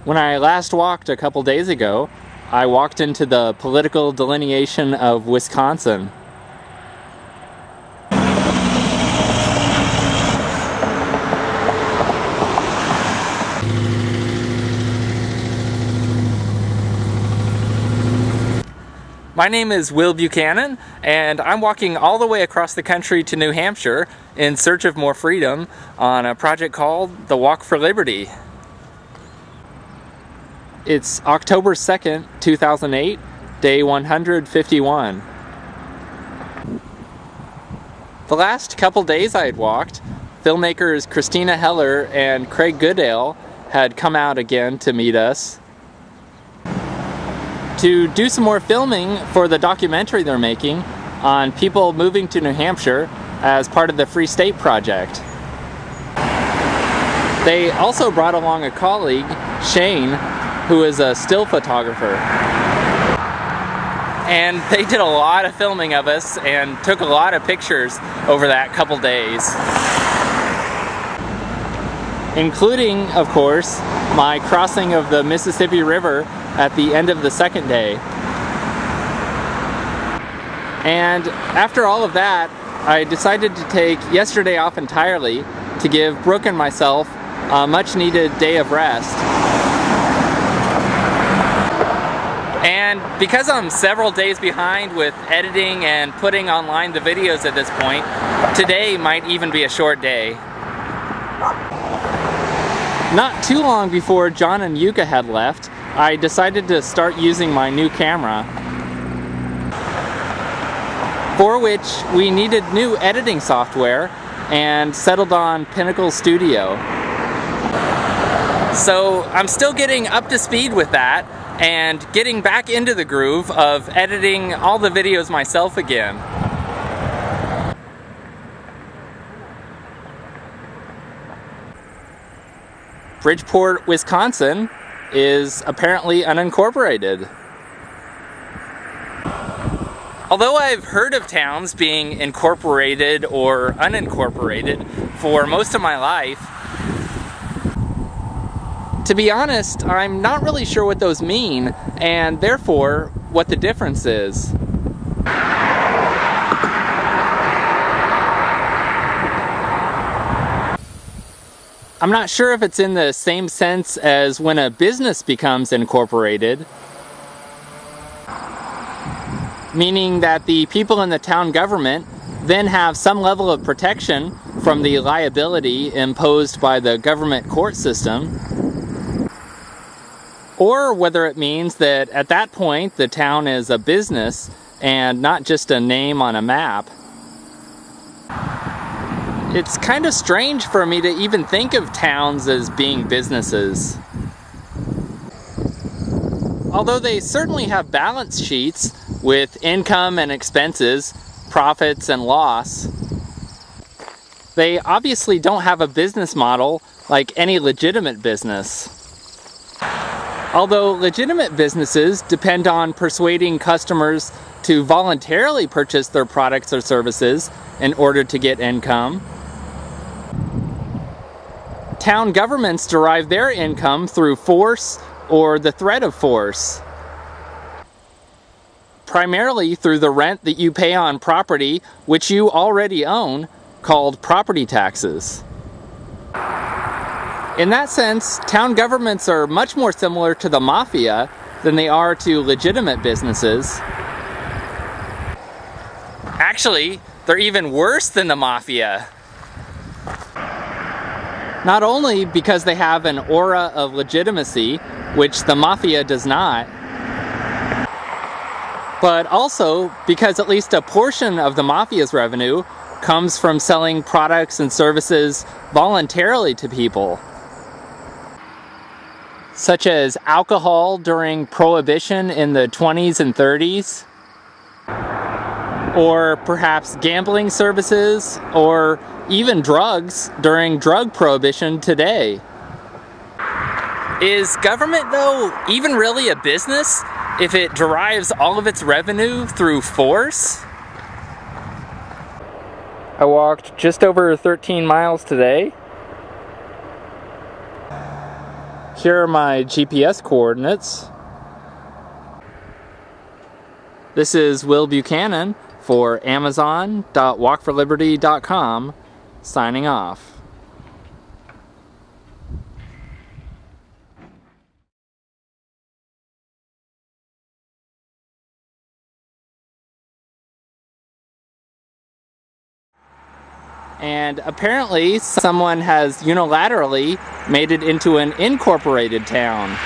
When I last walked a couple days ago, I walked into the political delineation of Wisconsin. My name is Will Buchanan, and I'm walking all the way across the country to New Hampshire in search of more freedom on a project called the Walk for Liberty. It's October 2nd, 2008, day 151. The last couple days I had walked, filmmakers Christina and Craig had come out again to meet us to do some more filming for the documentary they're making on people moving to New Hampshire as part of the Free State Project. They also brought along a colleague, Shane, who is a still photographer. And they did a lot of filming of us and took a lot of pictures over that couple days. Including, of course, my crossing of the Mississippi River at the end of the second day. And after all of that, I decided to take yesterday off entirely to give Brooke and myself a much needed day of rest. And because I'm several days behind with editing and putting online the videos at this point, today might even be a short day. Not too long before John and Yuka had left, I decided to start using my new camera, for which we needed new editing software and settled on Pinnacle Studio. So I'm still getting up to speed with that and getting back into the groove of editing all the videos myself again. Bridgeport, Wisconsin is apparently unincorporated. Although I've heard of towns being incorporated or unincorporated for most of my life, to be honest, I'm not really sure what those mean, and therefore what the difference is. I'm not sure if it's in the same sense as when a business becomes incorporated, meaning that the people in the town government then have some level of protection from the liability imposed by the government court system, or whether it means that at that point the town is a business and not just a name on a map. It's kind of strange for me to even think of towns as being businesses. Although they certainly have balance sheets with income and expenses, profits and loss, they obviously don't have a business model like any legitimate business. Although legitimate businesses depend on persuading customers to voluntarily purchase their products or services in order to get income, town governments derive their income through force or the threat of force, primarily through the rent that you pay on property which you already own, called property taxes. In that sense, town governments are much more similar to the Mafia than they are to legitimate businesses. Actually, they're even worse than the Mafia. Not only because they have an aura of legitimacy, which the Mafia does not, but also because at least a portion of the Mafia's revenue comes from selling products and services voluntarily to people, such as alcohol during Prohibition in the 20s and 30s, or perhaps gambling services, or even drugs during drug prohibition today. Is government, though, even really a business if it derives all of its revenue through force? I walked just over 13 miles today. Here are my GPS coordinates. This is Will Buchanan for Amazon.walkforliberty.com, signing off. And apparently someone has unilaterally made it into an incorporated town.